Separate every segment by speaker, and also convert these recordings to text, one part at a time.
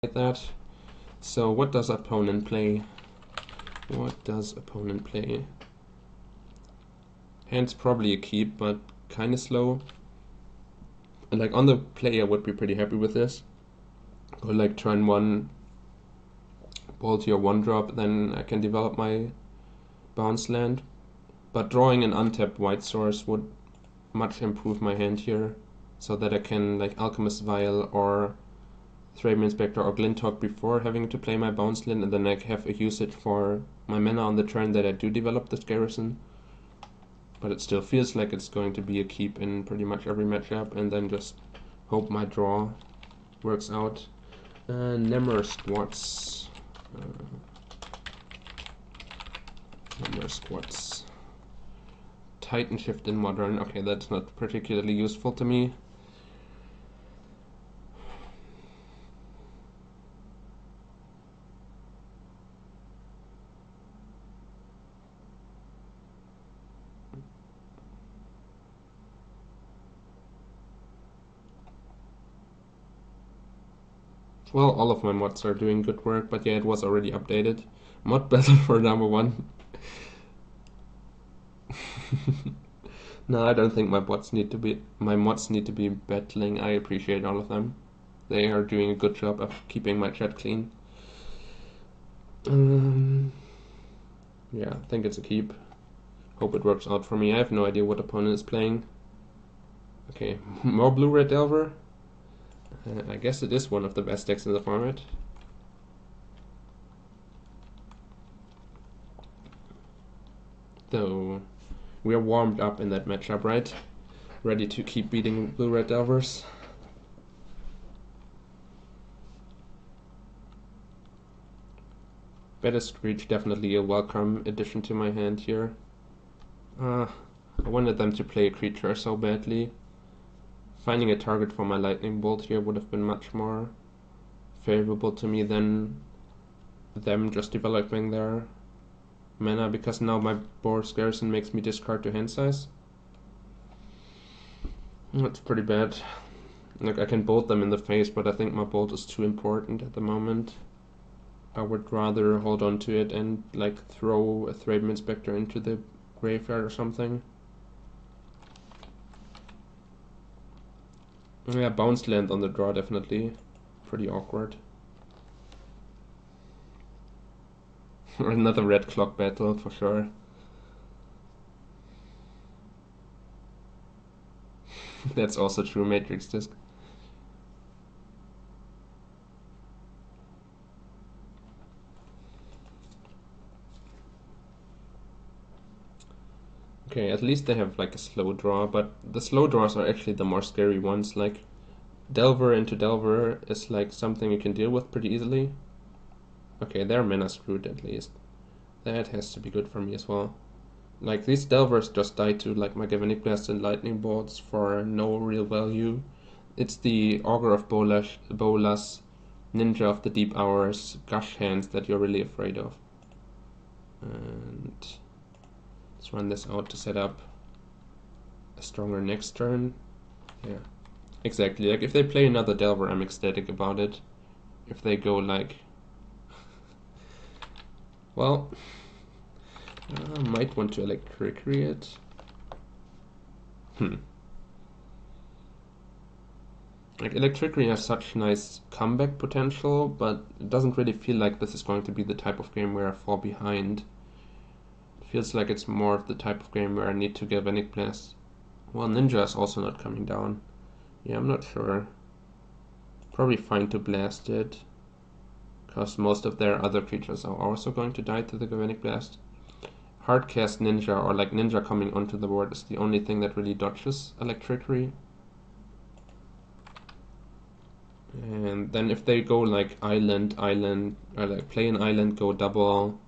Speaker 1: like that. So what does opponent play? What does opponent play? Hand's probably a keep, but kind of slow. And like on the play, I would be pretty happy with this. Or like turn one, ball to your one drop, then I can develop my bounce land. But drawing an untapped white source would much improve my hand here, so that I can like Alchemist Vial or Thraben Inspector or Glinthawk before having to play my bounce land, and then I have a usage for my mana on the turn that I do develop this garrison. But it still feels like it's going to be a keep in pretty much every matchup, and then just hope my draw works out. Nemmer Squats. Nemmer Squats. Titan Shift in Modern. Okay, that's not particularly useful to me. Well, all of my mods are doing good work, but yeah, it was already updated. Mod battle for number 1. No, I don't think my mods need to be battling. I appreciate all of them. They are doing a good job of keeping my chat clean. Yeah, I think it's a keep. Hope it works out for me. I have no idea what opponent is playing. Okay, more blue-red Delver. I guess it is one of the best decks in the format. Though we are warmed up in that matchup, right? Ready to keep beating blue-red Delvers. Better Screech, definitely a welcome addition to my hand here. I wanted them to play a creature so badly. Finding a target for my lightning bolt here would have been much more favorable to me than them just developing their mana, because now my Boros Garrison makes me discard to hand size. That's pretty bad. Like, I can bolt them in the face, but I think my bolt is too important at the moment. I would rather hold on to it and like throw a Thraben Inspector into the graveyard or something. Yeah, bounce land on the draw, definitely. Pretty awkward. Or another red clock battle, for sure. That's also true, Matrix Disc. Okay, at least they have like a slow draw, but the slow draws are actually the more scary ones. Like, Delver into Delver is like something you can deal with pretty easily. Okay, they're mana screwed at least. That has to be good for me as well. Like, these Delvers just die to like my Galvanic Blast and Lightning Bolts for no real value. It's the Augur of Bolas, Ninja of the Deep Hours, Gush hands that you're really afraid of. And let's run this out to set up a stronger next turn. Yeah, exactly. Like, if they play another Delver, I'm ecstatic about it. If they go like... well, I might want to Electricity it. Like, Electricity has such nice comeback potential, but it doesn't really feel like this is going to be the type of game where I fall behind. It feels like it's more of the type of game where I need to Galvanic Blast. Well, Ninja is also not coming down. Yeah, I'm not sure. Probably fine to blast it, because most of their other creatures are also going to die to the Galvanic Blast. Hardcast Ninja, or like Ninja coming onto the board, is the only thing that really dodges Electricity. And then if they go like island, or like play an island, go double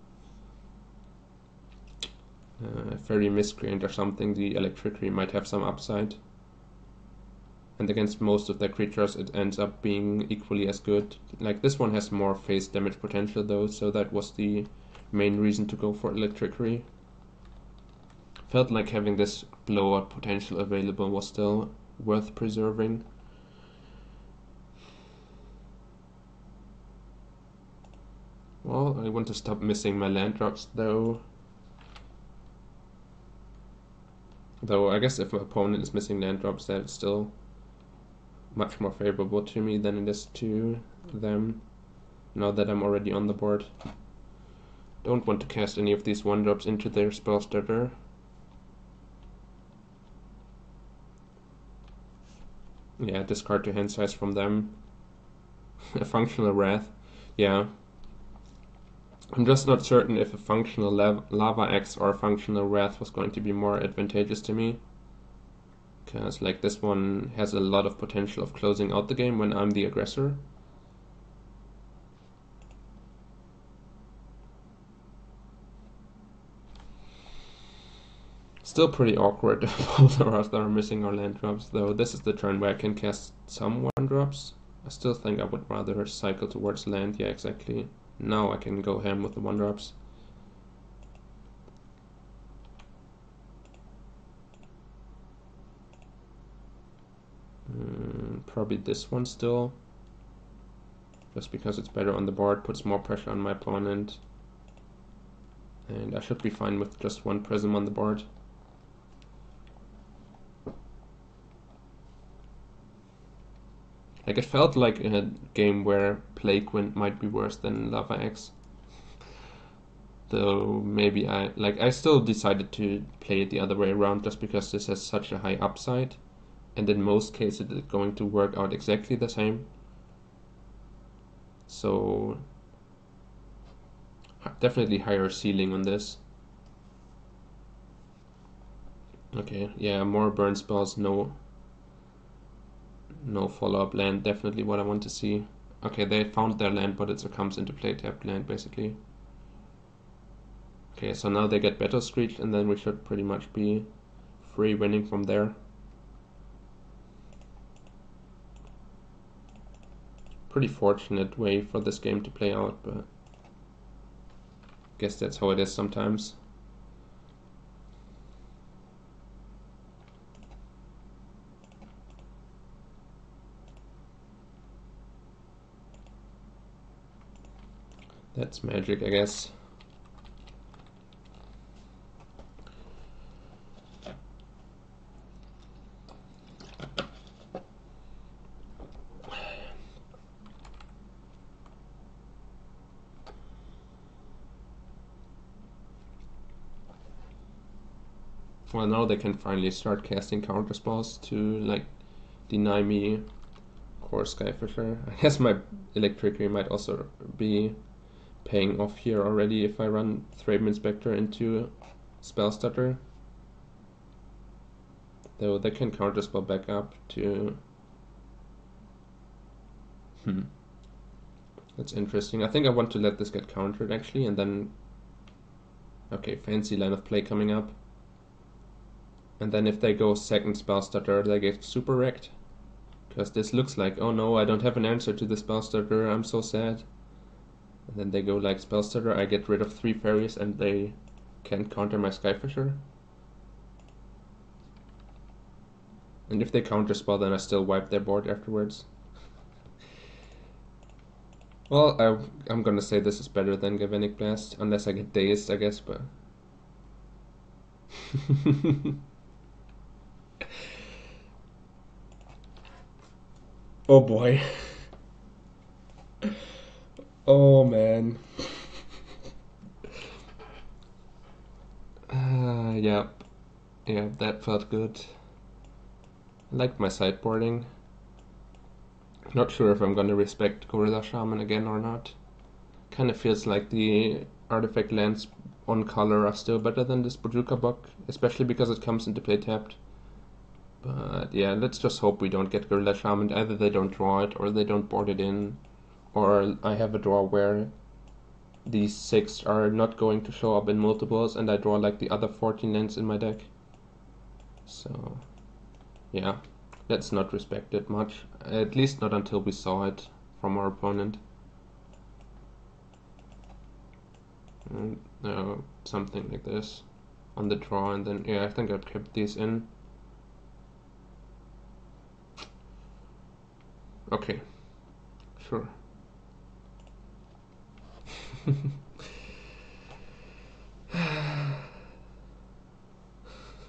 Speaker 1: Fairy Miscreant or something, the Electricity might have some upside. And against most of their creatures it ends up being equally as good. Like, this one has more face damage potential though, so that was the main reason to go for Electricity. Felt like having this blowout potential available was still worth preserving. Well, I want to stop missing my land drops though. Though I guess if my opponent is missing land drops, that's still much more favorable to me than it is to them, now that I'm already on the board. Don't want to cast any of these 1-drops into their spell starter. Yeah, discard to hand size from them. A functional Wrath. Yeah. I'm just not certain if a functional Lava Axe or a functional Wrath was going to be more advantageous to me. Because like this one has a lot of potential of closing out the game when I'm the aggressor. Still pretty awkward if both of us are missing our land drops, though this is the turn where I can cast some 1-drops. I still think I would rather cycle towards land. Yeah, exactly. Now I can go ham with the 1-drops. Probably this one still. Just because it's better on the board, puts more pressure on my opponent. And I should be fine with just 1 prism on the board. Like, it felt like a game where Plague Wind might be worse than Lava Axe. Though maybe I still decided to play it the other way around just because this has such a high upside. And in most cases it's going to work out exactly the same. So definitely higher ceiling on this. Okay, yeah, more burn spells, no follow-up land, definitely what I want to see. Okay, they found their land, but it comes into play tapped land, basically. Okay, so now they get Battle Screeched, and then we should pretty much be free winning from there. Pretty fortunate way for this game to play out, but guess that's how it is sometimes. That's magic, I guess. Well, now they can finally start casting counter spells to like deny me Core Skyfisher. I guess my Electricity might also be paying off here already if I run Thraben Inspector into Spell Stutter. Though they can counterspell back up to... That's interesting. I think I want to let this get countered actually, and then... Okay, fancy line of play coming up. And then if they go second Spell Stutter, they get super wrecked. Because this looks like, oh no, I don't have an answer to the Spell Stutter, I'm so sad. And then they go like Spell Stutter, I get rid of 3 fairies and they can't counter my Skyfisher. And if they counterspell, then I still wipe their board afterwards. Well, I'm gonna say this is better than Galvanic Blast, unless I get dazed, I guess, but... Oh boy. Oh man. Yep. Yeah, that felt good. I liked my sideboarding. Not sure if I'm gonna respect Gorilla Shaman again or not. Kinda feels like the artifact lands on color are still better than this Bojuka Buck, especially because it comes into play tapped. But yeah, let's just hope we don't get Gorilla Shaman. Either they don't draw it, or they don't board it in, or I have a draw where these 6 are not going to show up in multiples and I draw like the other 14 lands in my deck. So yeah, let's not respect it much, at least not until we saw it from our opponent. Something like this on the draw, and then yeah, I think I've kept these in. Okay, sure.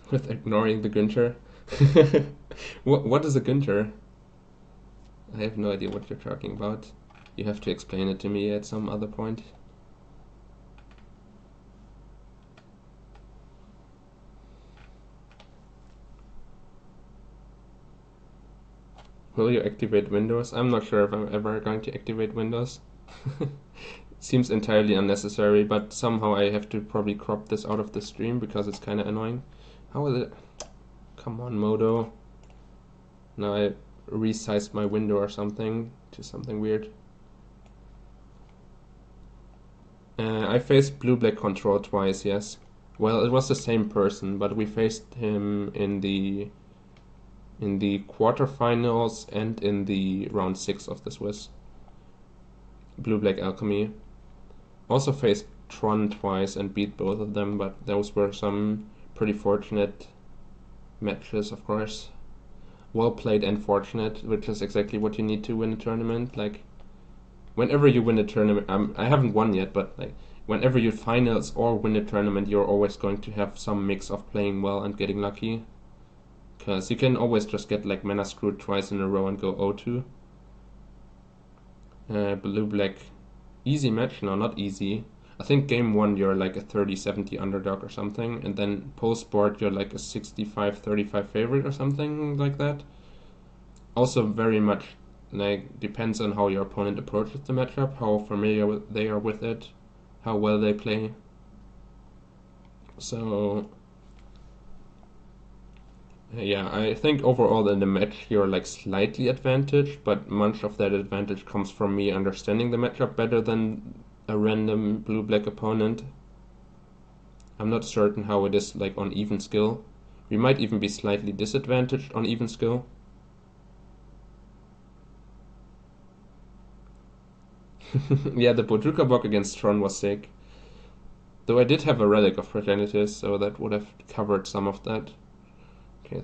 Speaker 1: With ignoring the Günther. What is a Günther? I have no idea what you're talking about. You have to explain it to me at some other point. Will you activate Windows? I'm not sure if I'm ever going to activate Windows. Seems entirely unnecessary, but somehow I have to probably crop this out of the stream because it's kind of annoying. How is it? Come on, Modo. Now I resized my window or something to something weird. I faced blue-black control twice, yes. Well, it was the same person, but we faced him in the quarterfinals and in the round 6 of the Swiss. Blue-black alchemy. Also faced Tron twice and beat both of them, but those were some pretty fortunate matches, of course. Well played and fortunate, which is exactly what you need to win a tournament. Like, whenever you win a tournament, I haven't won yet, but like, whenever you finals or win a tournament, you're always going to have some mix of playing well and getting lucky. Because you can always just get like mana screwed twice in a row and go 0-2. Blue-black, easy match? No, not easy. I think game 1 you're like a 30-70 underdog or something, and then post-board you're like a 65-35 favorite or something like that. Also very much like depends on how your opponent approaches the matchup, how familiar they are with it, how well they play. So yeah, I think overall in the match you're like slightly advantaged, but much of that advantage comes from me understanding the matchup better than a random blue-black opponent. I'm not certain how it is like on even skill. We might even be slightly disadvantaged on even skill. Yeah, the Bojuka block against Tron was sick. Though I did have a Relic of Progenitus, so that would have covered some of that. Okay, I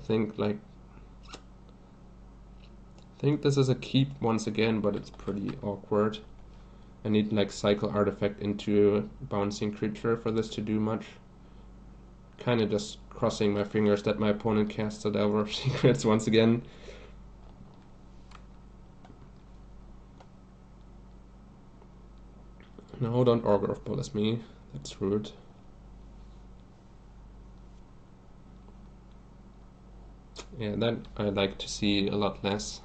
Speaker 1: think this is a keep once again, but it's pretty awkward. I need like cycle artifact into a bouncing creature for this to do much. Kinda just crossing my fingers that my opponent casts a Delver of Secrets once again. No, don't Augur of Bolus me. That's rude. Yeah, that I like to see a lot less.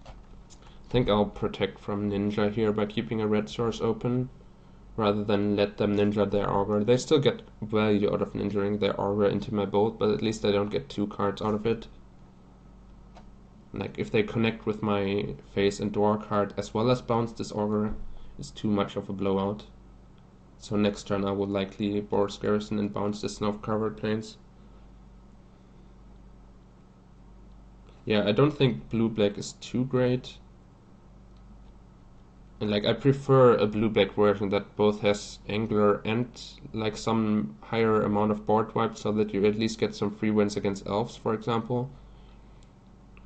Speaker 1: I think I'll protect from Ninja here by keeping a red source open, rather than let them Ninja their Augur. They still get value out of ninjaing their Augur into my bolt, but at least I don't get 2 cards out of it. Like, if they connect with my face and door card as well as bounce this Augur, it's too much of a blowout. So next turn I will likely Boros Garrison and bounce the snow-covered plains. Yeah, I don't think blue-black is too great. And like, I prefer a blue-black version that both has Angler and like some higher amount of board wipe, so that you at least get some free wins against elves, for example.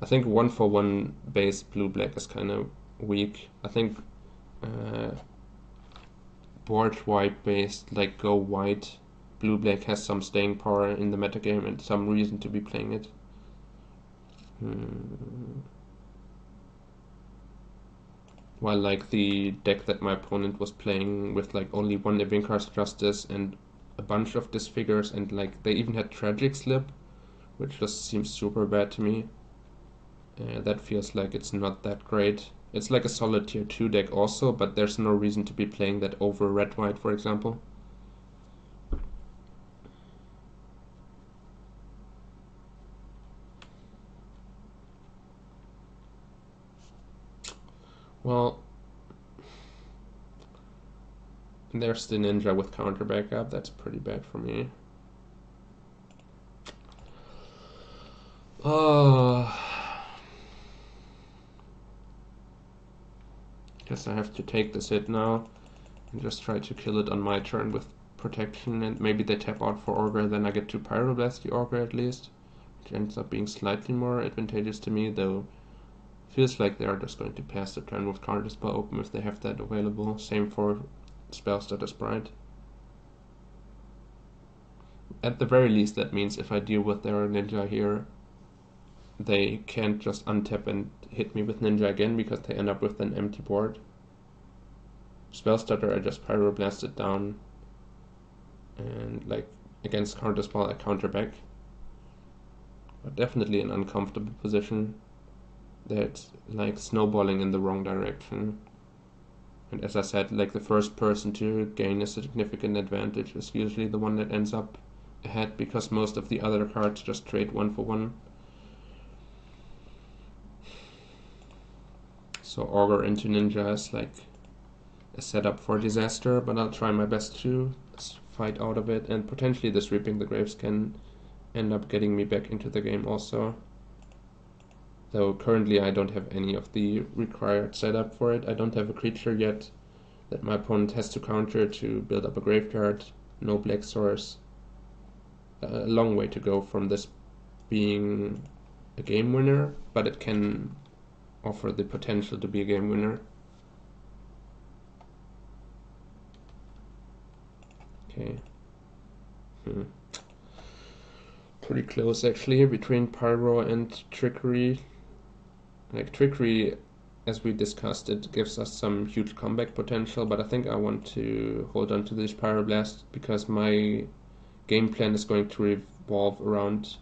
Speaker 1: I think 1-for-1 base blue-black is kind of weak. I think board wipe based, like go white, blue-black has some staying power in the metagame and some reason to be playing it. While like the deck that my opponent was playing with like only 1 Ibinkar's Justice and a bunch of disfigures, and like they even had Tragic Slip, which just seems super bad to me. That feels like it's not that great. It's like a solid tier 2 deck also, but there's no reason to be playing that over red-white, for example. Well, there's the Ninja with counter backup. That's pretty bad for me. Guess I have to take this hit now and just try to kill it on my turn with protection, and maybe they tap out for Augur, then I get to Pyroblast the Augur at least, which ends up being slightly more advantageous to me, though Feels like they are just going to pass the turn with counterspell open if they have that available. Same for Spellstutter Sprite. At the very least, that means if I deal with their ninja here, they can't just untap and hit me with ninja again because they end up with an empty board. Spellstutter, I just Pyroblast it down, and like against counterspell, I counter back. But definitely an uncomfortable position. That's like snowballing in the wrong direction. And as I said, like the first person to gain a significant advantage is usually the one that ends up ahead because most of the other cards just trade 1 for 1. So Augur into Ninja is like a setup for disaster, but I'll try my best to fight out of it, and potentially this Reaping the Graves can end up getting me back into the game also. Though currently I don't have any of the required setup for it. I don't have a creature yet that my opponent has to counter to build up a graveyard. No black source. A long way to go from this being a game winner, but it can offer the potential to be a game winner. Okay. Pretty close actually between Pyro and Trickery. Like Trickery, as we discussed, it gives us some huge comeback potential, but I think I want to hold on to this Pyroblast because my game plan is going to revolve around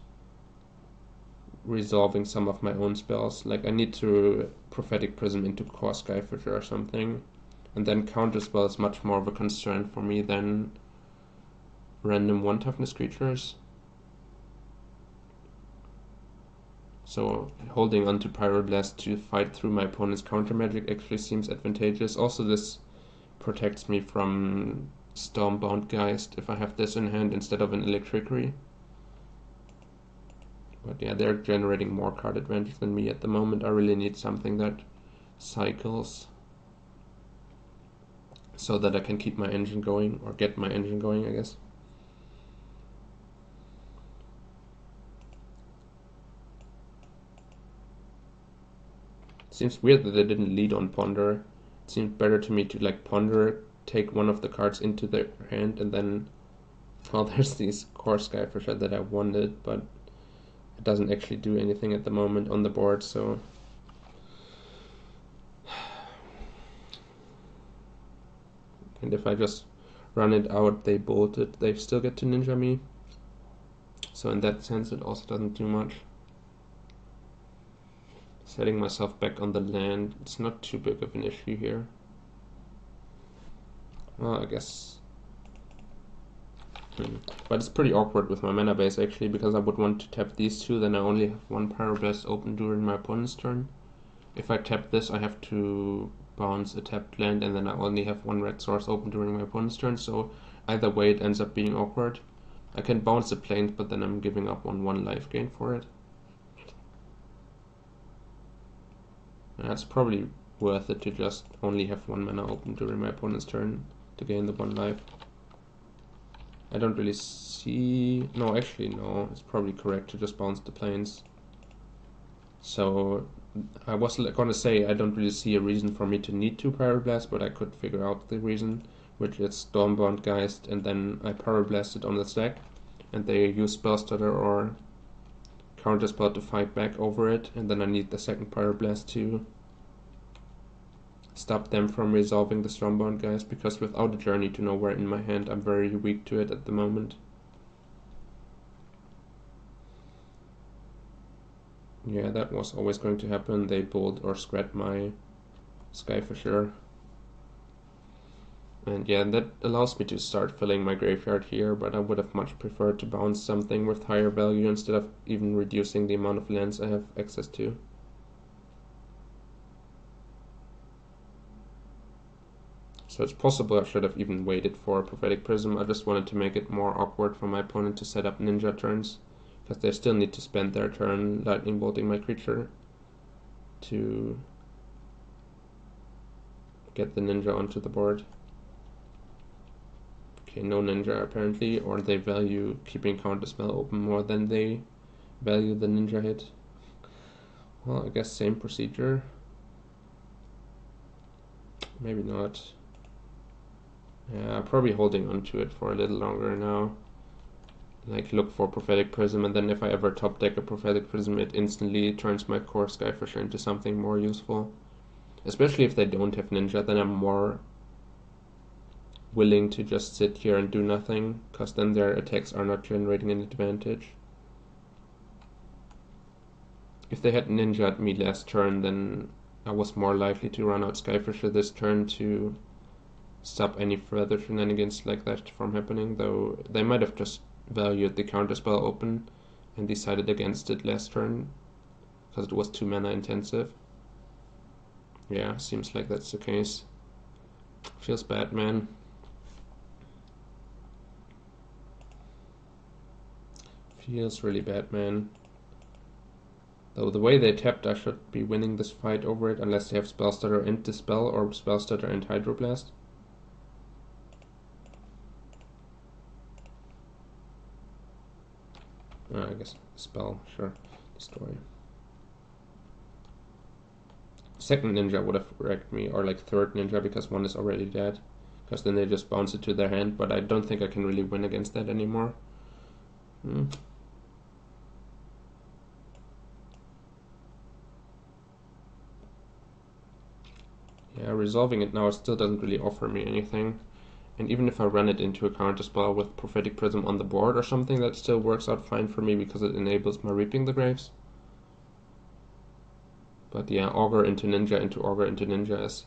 Speaker 1: resolving some of my own spells. Like I need to Prophetic Prism into Core Skyfisher or something, and then Counterspell is much more of a concern for me than random 1 toughness creatures. So holding on to Pyroblast to fight through my opponent's counter magic actually seems advantageous. Also, this protects me from Stormbound Geist if I have this in hand instead of an Electrickery. But yeah, they're generating more card advantage than me at the moment. I really need something that cycles so that I can keep my engine going, or get my engine going, I guess. Seems weird that they didn't lead on Ponder. It seemed better to me to like Ponder, take one of the cards into their hand, and then, well, there's these Core Skyfisher that I wanted, but it doesn't actually do anything at the moment on the board, so and if I just run it out, they bolt it, they still get to ninja me. So in that sense, it also doesn't do much. Setting myself back on the land, it's not too big of an issue here. Well, I guess. But it's pretty awkward with my mana base actually, because I would want to tap these two, then I only have 1 Pyroblast open during my opponent's turn. If I tap this, I have to bounce a tapped land, and then I only have 1 red source open during my opponent's turn, so either way it ends up being awkward. I can bounce the planes, but then I'm giving up on 1 life gain for it. That's probably worth it to just only have 1 mana open during my opponent's turn to gain the 1 life. I don't really see... No, actually no, it's probably correct to just bounce the planes. So I was gonna say I don't really see a reason for me to need 2 Pyroblast, but I could figure out the reason, which is Stormbound Geist, and then I Pyroblast it on the stack, and they use Spellstutter or Counterspell to fight back over it, and then I need the second Pyroblast to stop them from resolving the Stormbound Geist, because without a Journey to Nowhere in my hand, I'm very weak to it at the moment. Yeah, that was always going to happen. They bolt or scrap my Skyfisher. And yeah, that allows me to start filling my graveyard here, but I would have much preferred to bounce something with higher value instead of even reducing the amount of lands I have access to. So it's possible I should have even waited for a Prophetic Prism. I just wanted to make it more awkward for my opponent to set up ninja turns, because they still need to spend their turn lightning bolting my creature to get the ninja onto the board. Okay, no ninja apparently, or they value keeping Counterspell open more than they value the ninja hit. Well, I guess same procedure. Maybe not. Yeah, probably holding on to it for a little longer now. Like, look for Prophetic Prism, and then if I ever top deck a Prophetic Prism, it instantly turns my core Skyfisher into something more useful. Especially if they don't have Ninja, then I'm more willing to just sit here and do nothing, because then their attacks are not generating an advantage. If they had Ninja at me last turn, then I was more likely to run out Skyfisher this turn to stop any further shenanigans like that from happening, though they might have just valued the counterspell open and decided against it last turn because it was 2 mana intensive. Yeah, seems like that's the case. Feels bad, man. Feels really bad, man. Though the way they tapped, I should be winning this fight over it unless they have Spellstutter and Dispel or Spellstutter and Hydroblast. I guess Spell, sure. Destroy. Second Ninja would have wrecked me, or like third Ninja, because one is already dead. Because then they just bounce it to their hand, but I don't think I can really win against that anymore. Yeah, resolving it now still doesn't really offer me anything. And even if I run it into a counterspell with Prophetic Prism on the board or something, that still works out fine for me because it enables my Reaping the Graves. But yeah, Augur into Ninja is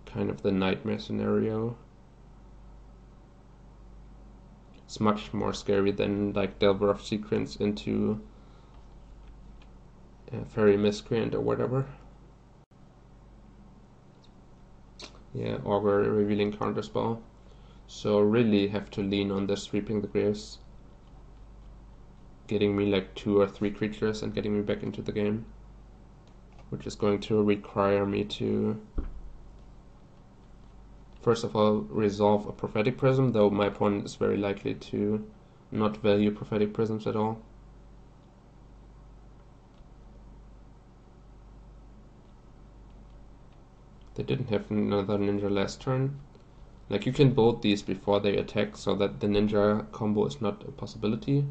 Speaker 1: kind of the nightmare scenario. It's much more scary than like Delver of Secrets into Fairy Miscreant or whatever. Yeah, Augur revealing counterspell. So really have to lean on this Reaping the Graves, getting me like 2 or 3 creatures and getting me back into the game, which is going to require me to first of all resolve a Prophetic Prism, though my opponent is very likely to not value Prophetic Prisms at all. They didn't have another Ninja last turn. Like, you can bolt these before they attack so that the Ninja combo is not a possibility.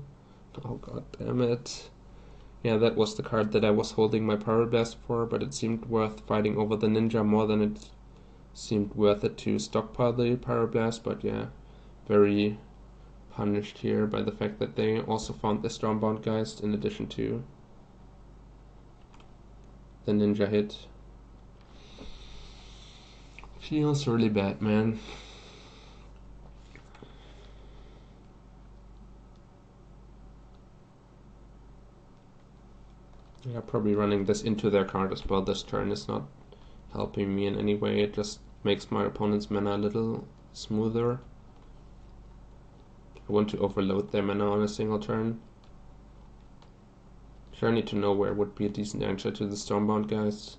Speaker 1: Oh god damn it. Yeah, that was the card that I was holding my Pyroblast for, but it seemed worth fighting over the Ninja more than it seemed worth it to stockpile the Pyroblast, but yeah, very punished here by the fact that they also found the Stormbound Geist in addition to the Ninja hit. Feels really bad, man. Yeah, probably running this into their counterspell this turn is not helping me in any way. It just makes my opponent's mana a little smoother. I want to overload their mana on a single turn. Sure, I need to know where would be a decent answer to the Stormbound Geist.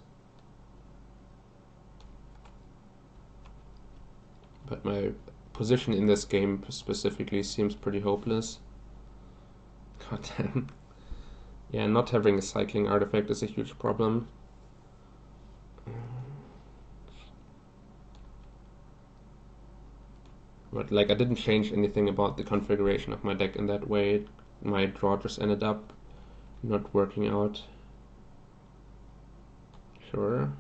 Speaker 1: But my position in this game specifically seems pretty hopeless. God damn. Yeah, not having a cycling artifact is a huge problem. But like, I didn't change anything about the configuration of my deck in that way. My draw just ended up not working out. Sure.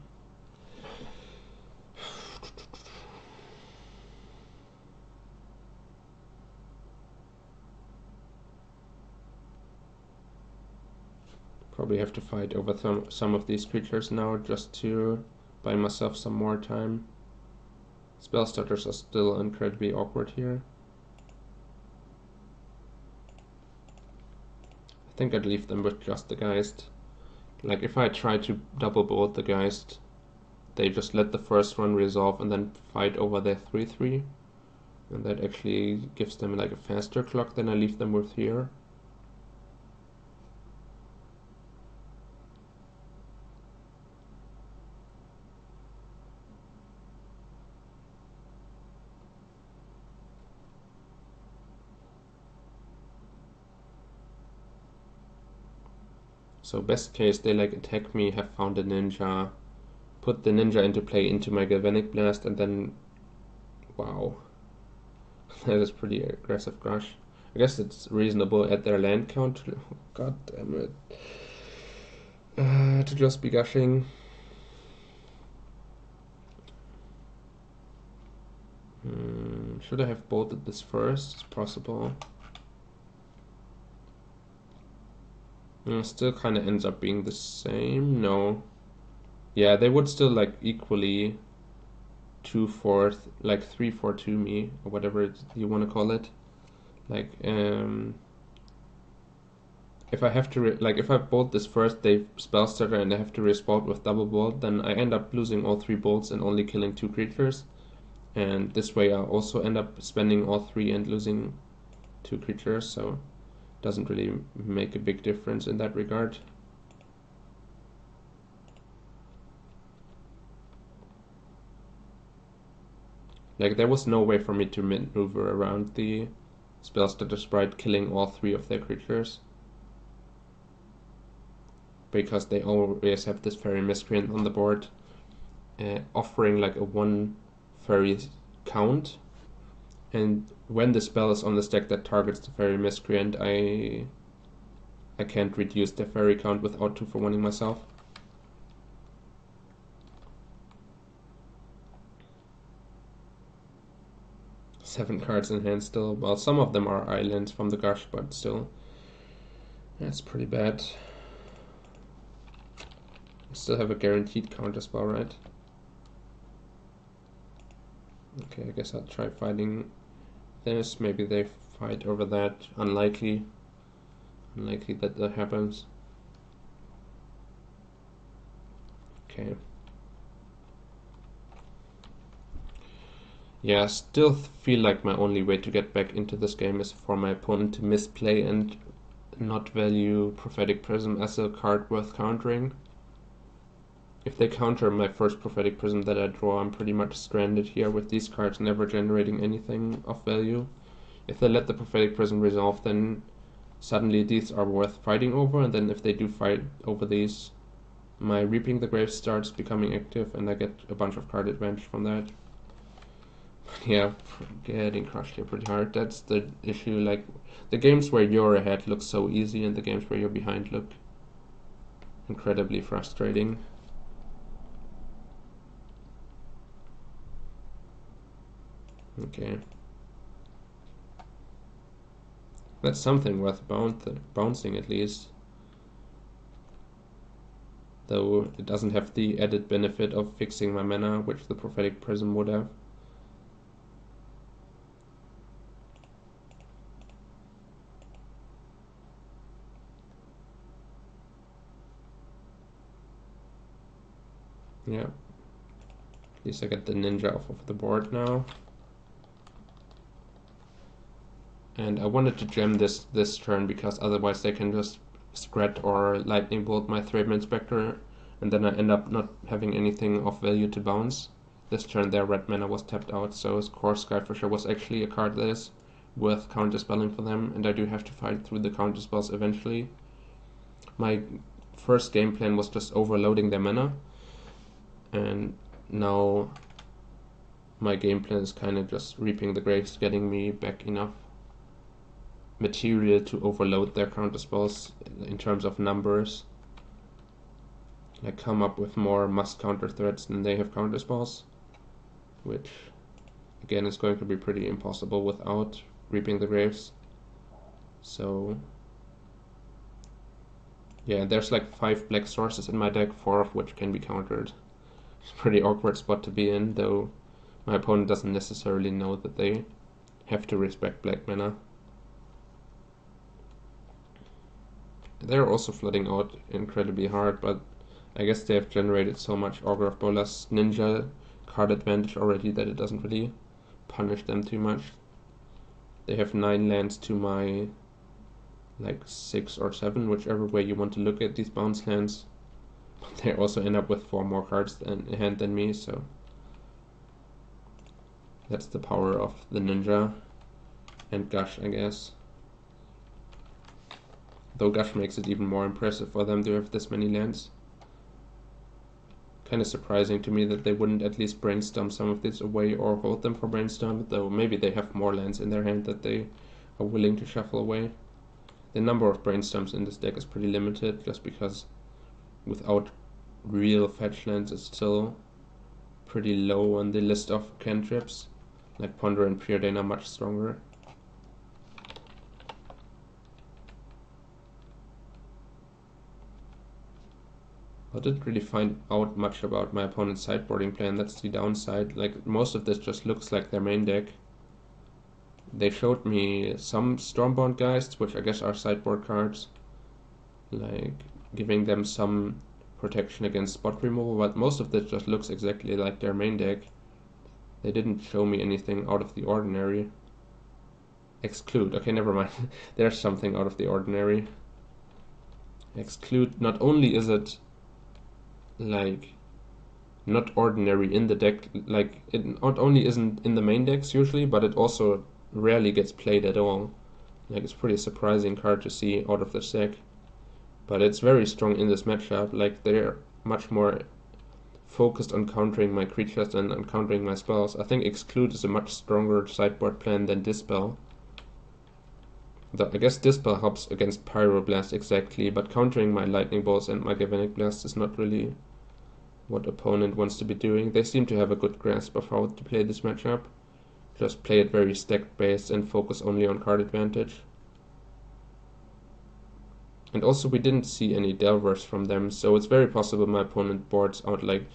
Speaker 1: Probably have to fight over some of these creatures now just to buy myself some more time. Spell starters are still incredibly awkward here. I think I'd leave them with just the Geist. Like, if I try to double bolt the Geist, they just let the first one resolve and then fight over their 3/3. And that actually gives them like a faster clock than I leave them with here. So best case, they like attack me, have found a ninja, put the ninja into play into my Galvanic Blast, and then, wow, that is pretty aggressive crush. I guess it's reasonable at their land count. God damn it. To just be gushing. Should I have bolted this first? It's possible. Still kind of ends up being the same. No. Yeah, they would still like equally 2/4, like 3/4 me, or whatever you want to call it. Like, if I have to, if I bolt this first, they spell stutter and I have to respond with double bolt, then I end up losing all 3 bolts and only killing 2 creatures. And this way I also end up spending all 3 and losing 2 creatures, so it doesn't really make a big difference in that regard. Like, there was no way for me to maneuver around the spell stutter sprite killing all 3 of their creatures, because they always have this fairy miscreant on the board, offering like a 1 fairy count, and when the spell is on the stack that targets the fairy miscreant, I can't reduce the fairy count without 2-for-1ing myself. Seven cards in hand still. Well, some of them are islands from the gush, but still, that's pretty bad. I still have a guaranteed count as well, right? Okay, I guess I'll try fighting this. Maybe they fight over that. Unlikely that that happens. Okay. Yeah, still feel like my only way to get back into this game is for my opponent to misplay and not value Prophetic Prism as a card worth countering. If they counter my first Prophetic Prism that I draw, I'm pretty much stranded here with these cards never generating anything of value. If they let the Prophetic Prism resolve, then suddenly these are worth fighting over, and then if they do fight over these, my Reaping the Grave starts becoming active and I get a bunch of card advantage from that. Yeah, getting crushed here pretty hard. That's the issue. Like, the games where you're ahead look so easy, and the games where you're behind look incredibly frustrating. Okay. That's something worth bouncing at least. Though it doesn't have the added benefit of fixing my mana, which the Prophetic Prism would have. Yeah. At least I get the ninja off of the board now. And I wanted to gem this turn because otherwise they can just Scrat or Lightning Bolt my Thraben Inspector, and then I end up not having anything of value to bounce. This turn their red mana was tapped out, so Core Skyfisher was actually a card that is worth counterspelling for them, and I do have to fight through the counterspells eventually. My first game plan was just overloading their mana, and now my game plan is kind of just Reaping the Graves, getting me back enough material to overload their counterspells in terms of numbers. Like, come up with more must counter threats than they have counterspells, which again is going to be pretty impossible without Reaping the Graves. So yeah, there's like 5 black sources in my deck, 4 of which can be countered. It's a pretty awkward spot to be in, though my opponent doesn't necessarily know that they have to respect black mana. They're also flooding out incredibly hard, but I guess they have generated so much Augur of Bolas Ninja card advantage already that it doesn't really punish them too much. They have 9 lands to my like 6 or 7, whichever way you want to look at these bounce lands. But they also end up with 4 more cards in hand than me, so that's the power of the ninja and Gush, I guess. Though Gush makes it even more impressive for them to have this many lands. Kind of surprising to me that they wouldn't at least brainstorm some of this away or hold them for brainstorm, though maybe they have more lands in their hand that they are willing to shuffle away. The number of brainstorms in this deck is pretty limited, just because without real fetch lands it's still pretty low on the list of cantrips. Like Ponder and Preordain are much stronger. I didn't really find out much about my opponent's sideboarding plan. That's the downside. Like, most of this just looks like their main deck. They showed me some Stormbound Geists, which I guess are sideboard cards, like giving them some protection against spot removal, but most of this just looks exactly like their main deck. They didn't show me anything out of the ordinary. Exclude. Okay, never mind. There's something out of the ordinary. Exclude. Not only is it like not ordinary in the deck, like it not only isn't in the main decks usually, but it also rarely gets played at all. Like, it's pretty surprising card to see out of this deck, but it's very strong in this matchup. Like, they're much more focused on countering my creatures than on countering my spells. I think Exclude is a much stronger sideboard plan than Dispel. Though I guess Dispel helps against Pyroblast exactly, but countering my Lightning Bolts and my Galvanic Blast is not really what opponent wants to be doing. They seem to have a good grasp of how to play this matchup. Just play it very stacked based and focus only on card advantage. And also we didn't see any Delvers from them, so it's very possible my opponent boards out like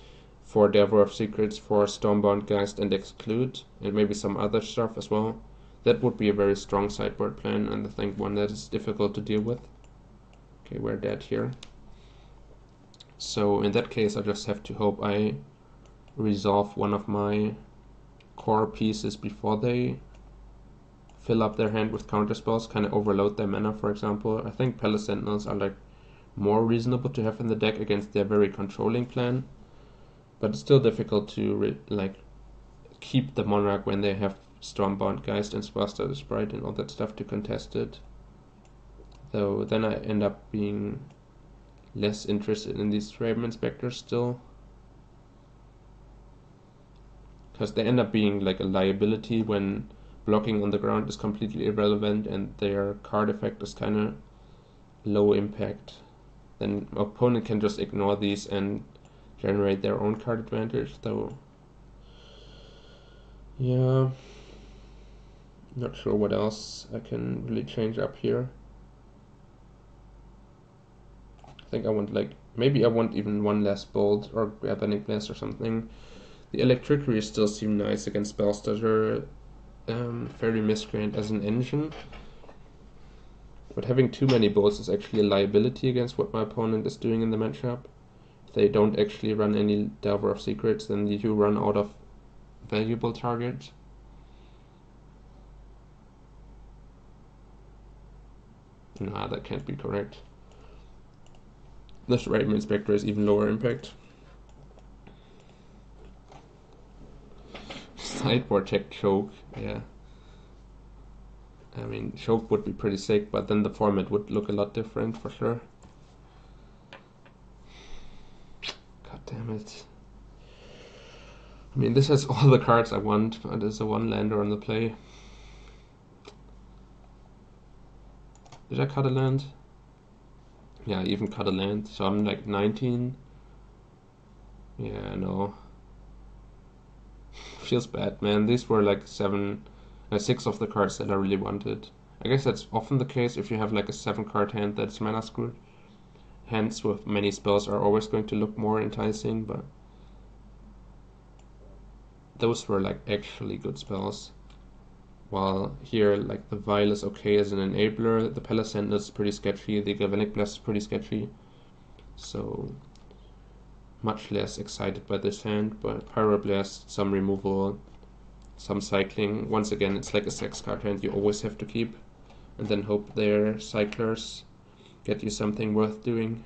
Speaker 1: 4 Delver of Secrets, 4 Stormbound Geist and Exclude, and maybe some other stuff as well. That would be a very strong sideboard plan, and I think one that is difficult to deal with. Okay, we're dead here. So in that case I just have to hope I resolve one of my core pieces before they fill up their hand with counterspells, kind of overload their mana, for example. I think Palace Sentinels are like more reasonable to have in the deck against their very controlling plan, but it's still difficult to like keep the Monarch when they have Stormbound Geist and Spellstutter Sprite and all that stuff to contest it. Though then I end up being less interested in these Raven Inspectors still, because they end up being like a liability when blocking on the ground is completely irrelevant and their card effect is kind of low impact. Then opponent can just ignore these and generate their own card advantage, though. Yeah, not sure what else I can really change up here. I think I want like, maybe I want even one less Bolt or Galvanic Blast or something. The Electricity still seem nice against Spellstutter, Fairy Miscreant as an engine, but having too many bolts is actually a liability against what my opponent is doing in the matchup. If they don't actually run any Delver of Secrets, then you run out of valuable targets. Nah, that can't be correct. This Raven Inspector is even lower impact. Sideboard check Choke, yeah. I mean, Choke would be pretty sick, but then the format would look a lot different for sure. God damn it. I mean, this has all the cards I want, but there's a 1-lander on the play. Did I cut a land? Yeah, I even cut a land, so I'm like 19. Yeah, no. Feels bad, man. These were like 6 of the cards that I really wanted. I guess that's often the case if you have like a 7-card hand that's mana screwed. Hands with many spells are always going to look more enticing, but those were like actually good spells. While here, like, the Vial is okay as an enabler, the Palace Sentinel is pretty sketchy, the Galvanic Blast is pretty sketchy, so much less excited by this hand. But Pyroblast, some removal, some cycling. Once again, it's like a 6-card hand you always have to keep, and then hope their cyclers get you something worth doing.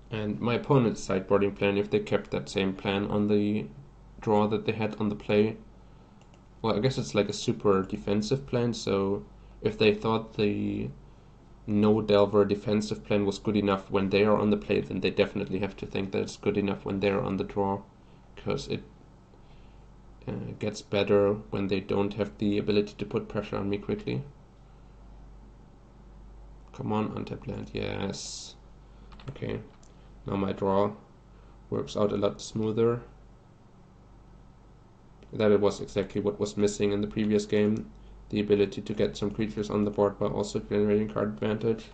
Speaker 1: And my opponent's sideboarding plan, if they kept that same plan on the draw that they had on the play. Well, I guess it's like a super defensive plan, so if they thought the no Delver defensive plan was good enough when they are on the play, then they definitely have to think that it's good enough when they're on the draw, because it gets better when they don't have the ability to put pressure on me quickly. Come on, untap land, yes. Okay, now my draw works out a lot smoother. That was exactly what was missing in the previous game. The ability to get some creatures on the board while also generating card advantage.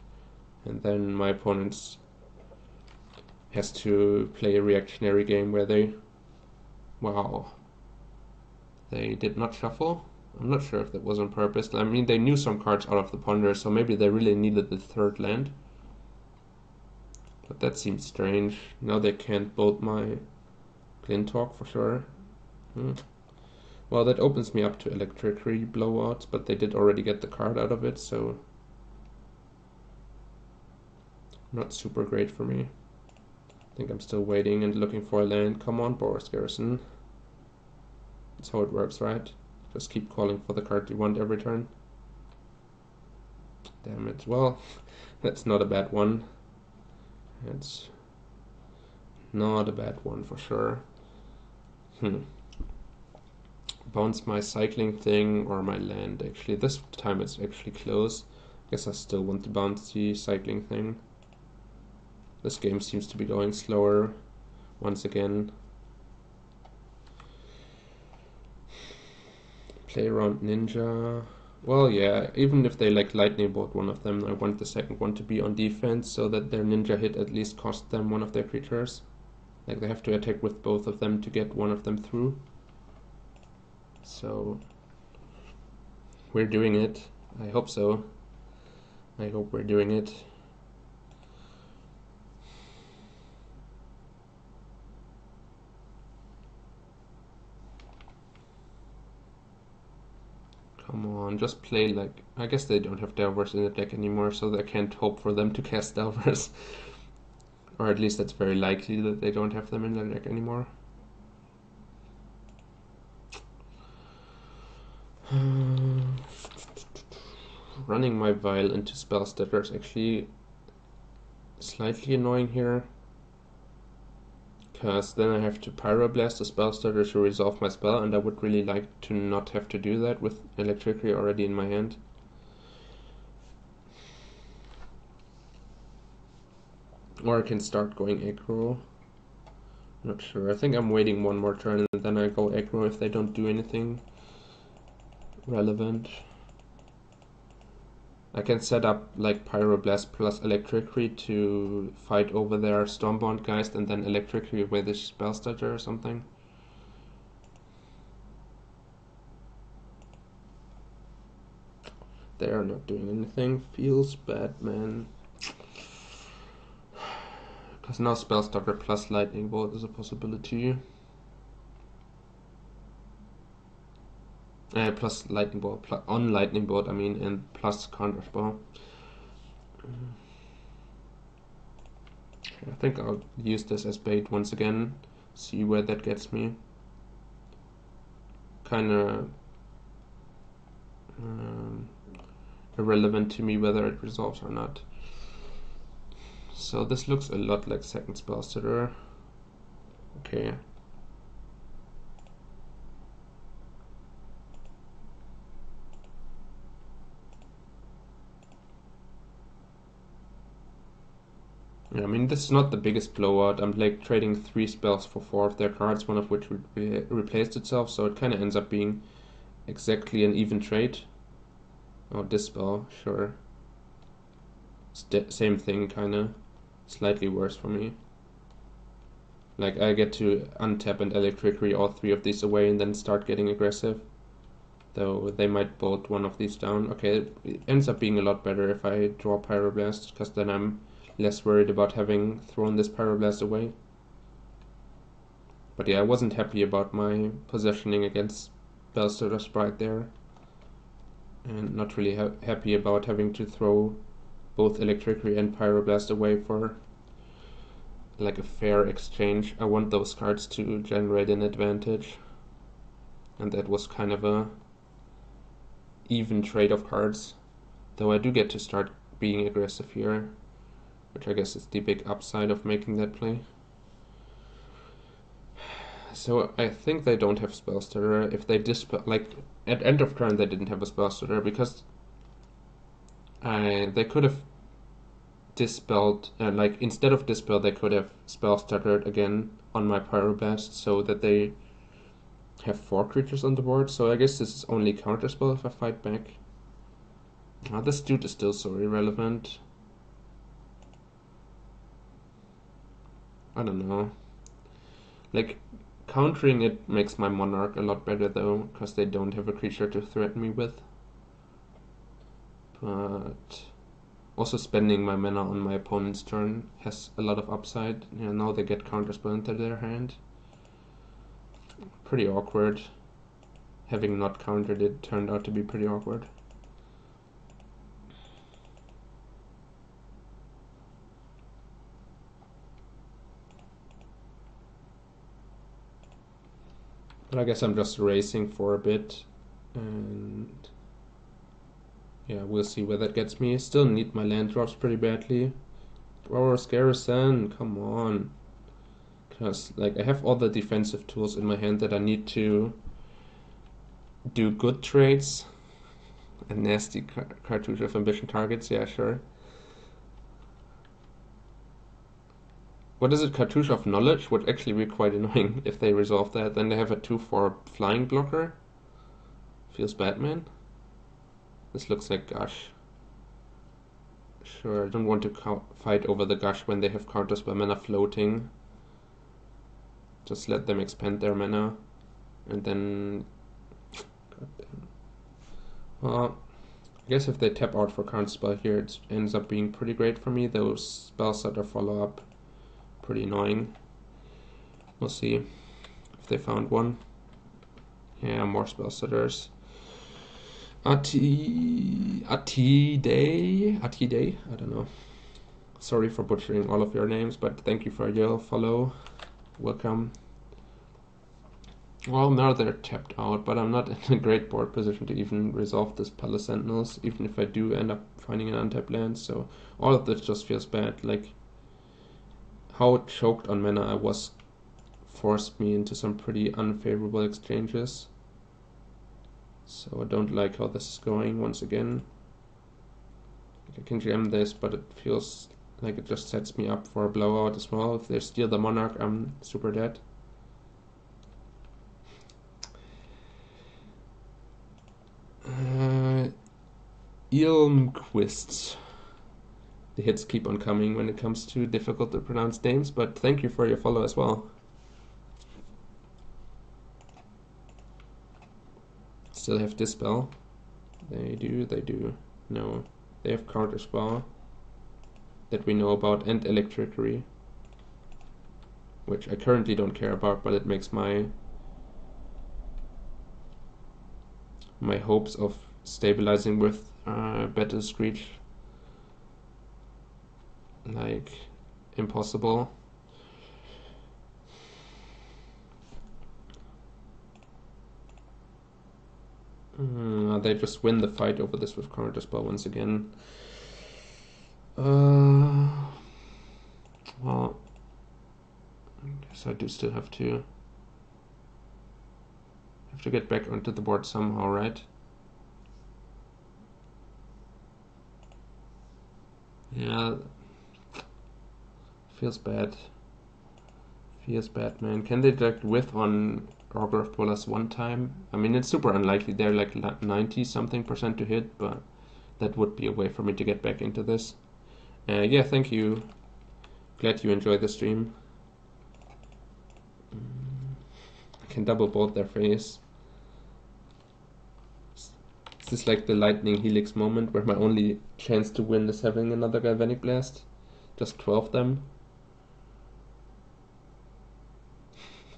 Speaker 1: And then my opponent has to play a reactionary game where they... Wow. They did not shuffle? I'm not sure if that was on purpose. I mean, they knew some cards out of the ponder, so maybe they really needed the third land. But that seems strange. Now they can't bolt my Glintalk for sure. Well, that opens me up to electricity blowouts, but they did already get the card out of it, so not super great for me. I think I'm still waiting and looking for a land. Come on, Boris Garrison. That's how it works, right? Just keep calling for the card you want every turn. Damn it. Well, that's not a bad one. It's not a bad one for sure. Bounce my cycling thing or my land. Actually, this time it's actually close. Guess I still want to bounce the cycling thing. This game seems to be going slower once again. Play around Ninja. Well, yeah, even if they like lightning bolt one of them, I want the second one to be on defense so that their ninja hit at least cost them one of their creatures. Like they have to attack with both of them to get one of them through. So we're doing it. I hope so. I hope we're doing it. Come on, just play like... I guess they don't have Delvers in the deck anymore, so I can't hope for them to cast Delvers. Or at least that's very likely that they don't have them in their deck anymore. Running my Vial into Spellstutter is actually slightly annoying here, because then I have to Pyroblast the Spellstutter to resolve my spell, and I would really like to not have to do that with Electricity already in my hand. Or I can start going aggro. Not sure. I think I'm waiting one more turn and then I go aggro if they don't do anything relevant. I can set up like Pyroblast plus Electricity to fight over their Stormbound Geist and then Electricity with the Spellstutter or something. They are not doing anything. Feels bad, man. Because now Spellstutter plus Lightning Bolt is a possibility. Plus Lightning Bolt, on Lightning Bolt, I mean, and plus Counterspell. I think I'll use this as bait once again, see where that gets me. Kinda irrelevant to me whether it resolves or not. So this looks a lot like second Spellstutter. Okay. Yeah, I mean, this is not the biggest blowout. I'm like trading 3 spells for 4 of their cards, one of which replaced itself, so it kind of ends up being exactly an even trade. Oh, this spell, sure. Same thing, kind of. Slightly worse for me. Like, I get to untap and Electricity all 3 of these away and then start getting aggressive. Though they might bolt one of these down. Okay, it ends up being a lot better if I draw Pyroblast, because then I'm less worried about having thrown this Pyroblast away. But yeah, I wasn't happy about my positioning against Spellstutter Sprite there. And not really happy about having to throw both Electricity and Pyroblast away for like a fair exchange. I want those cards to generate an advantage. and that was kind of a even trade of cards. Though I do get to start being aggressive here, which I guess is the big upside of making that play. So I think they don't have spell stutter. If they dispel, like at end of turn, they didn't have a spell stutter because they could have dispelled, like instead of dispel, they could have spell stuttered again on my pyroblast, so that they have 4 creatures on the board. So I guess this is only counterspell if I fight back. This dude is still so irrelevant. I don't know. Like, countering it makes my Monarch a lot better though, because they don't have a creature to threaten me with. But also spending my mana on my opponent's turn has a lot of upside. Yeah, now they get counterspell into their hand. Pretty awkward. Having not countered it turned out to be pretty awkward. But I guess I'm just racing for a bit, and yeah, we'll see where that gets me. Still need my land drops pretty badly. Boros Garrison, come on. Because like I have all the defensive tools in my hand that I need to do good trades. A nasty cartouche of ambition targets, yeah, sure. What is it? Cartouche of knowledge would actually be quite annoying if they resolve that. Then they have a 2/4 flying blocker. Feels bad, man. This looks like Gush. Sure, I don't want to fight over the Gush when they have counterspell mana floating. Just let them expand their mana. And then... Goddamn. Well, I guess if they tap out for counterspell here, it ends up being pretty great for me. Those spells that are follow-up, pretty annoying. We'll see if they found one. Yeah, more spell setters. Ati Day? I don't know. Sorry for butchering all of your names, but thank you for your follow. Welcome. Well, now they're tapped out, but I'm not in a great board position to even resolve this Palace Sentinels, even if I do end up finding an untapped land, so all of this just feels bad. Like, how choked on mana I was forced me into some pretty unfavorable exchanges. So I don't like how this is going once again. I can jam this, but it feels like it just sets me up for a blowout as well. If they steal the Monarch, I'm super dead. Ilmquist. The hits keep on coming when it comes to difficult to pronounce names, but thank you for your follow as well. Still have Dispel. They do. No. They have Counterspell that we know about, and Electricity, which I currently don't care about, but it makes my hopes of stabilizing with Battle Screech like impossible. They just win the fight over this with Counterspell once again. Well, I guess I do still have to get back onto the board somehow, right? Yeah, feels bad. Feels bad, man. Can they direct whiff on Augur of Bolas one time? I mean, it's super unlikely. They're like 90-something% to hit, but that would be a way for me to get back into this. Yeah, thank you. Glad you enjoyed the stream. I can double bolt their face. Is this like the lightning helix moment where my only chance to win is having another Galvanic Blast? Just 12 them.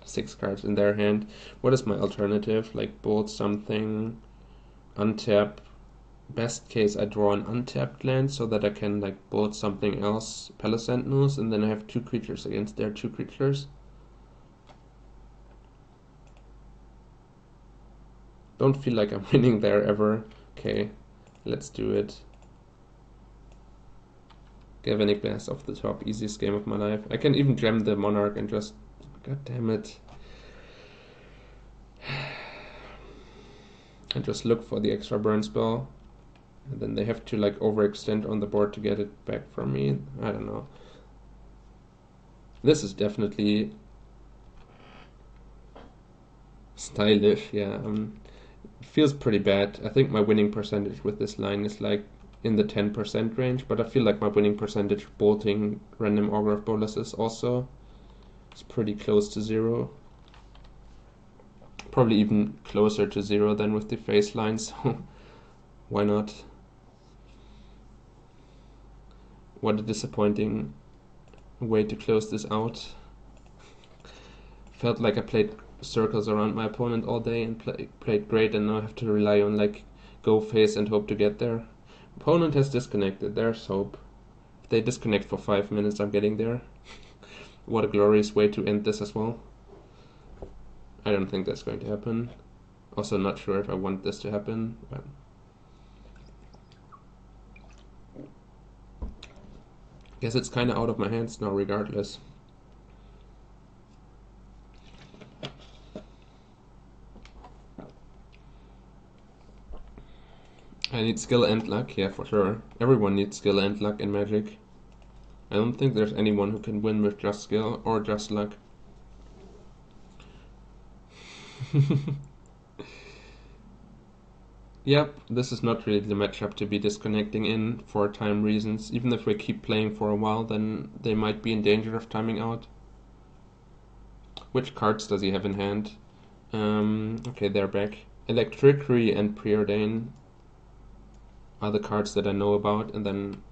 Speaker 1: 6 cards in their hand. What is my alternative? Like bolt something, untap. Best case I draw an untapped land so that I can like bolt something else, Palace Sentinels, and then I have 2 creatures against their 2 creatures. Don't feel like I'm winning there ever. Okay, let's do it. Galvanic Blast off the top, easiest game of my life. I can even jam the Monarch and just... God damn it. And just look for the extra burn spell. And then they have to like overextend on the board to get it back from me. I don't know. This is definitely stylish, yeah. It feels pretty bad. I think my winning percentage with this line is like in the 10% range, but I feel like my winning percentage bolting random Orgraf boluses also is pretty close to 0. Probably even closer to 0 than with the face line, so why not? What a disappointing way to close this out. Felt like I played circles around my opponent all day and played great, and now I have to rely on like go face and hope to get there. Opponent has disconnected, there's hope. If they disconnect for 5 minutes, I'm getting there. What a glorious way to end this as well. I don't think that's going to happen. Also not sure if I want this to happen, but guess it's kinda out of my hands now regardless. I need skill and luck, yeah, for sure. Everyone needs skill and luck in Magic. I don't think there's anyone who can win with just skill or just luck. Yep, this is not really the matchup to be disconnecting in for time reasons. Even if we keep playing for a while, then they might be in danger of timing out. Which cards does he have in hand? Okay, they're back. Electricity and Preordain are the cards that I know about, and then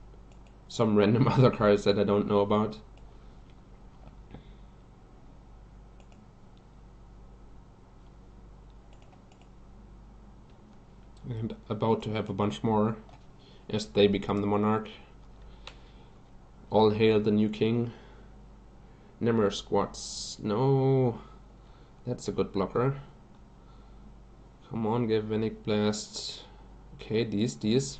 Speaker 1: some random other cards that I don't know about. And about to have a bunch more as they become the Monarch. All hail the new king. Nimmer Squats. No, that's a good blocker. Come on, Galvanic Blast. Okay, these.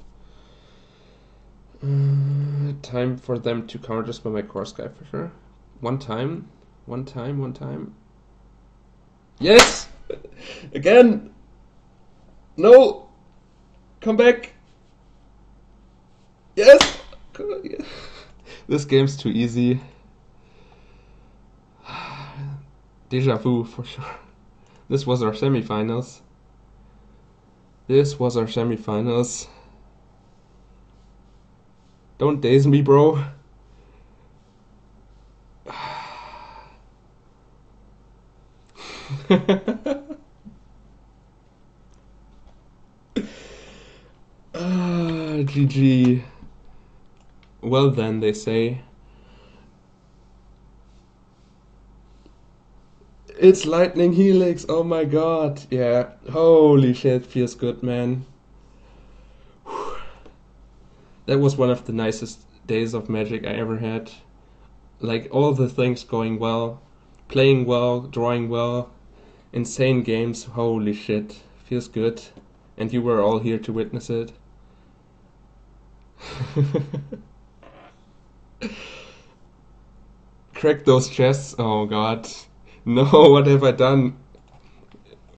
Speaker 1: Time for them to counter spell my Core Sky for sure. One time. Yes! Again! No! Come back! Yes! This game's too easy. Deja vu for sure. This was our semifinals. Don't daze me, bro. GG. Well then, they say. It's Lightning Helix, oh my god. Yeah, holy shit, feels good, man. Whew. That was one of the nicest days of Magic I ever had. Like, all the things going well, playing well, drawing well, insane games, holy shit, feels good. And you were all here to witness it. Crack those chests, oh god. No, what have I done?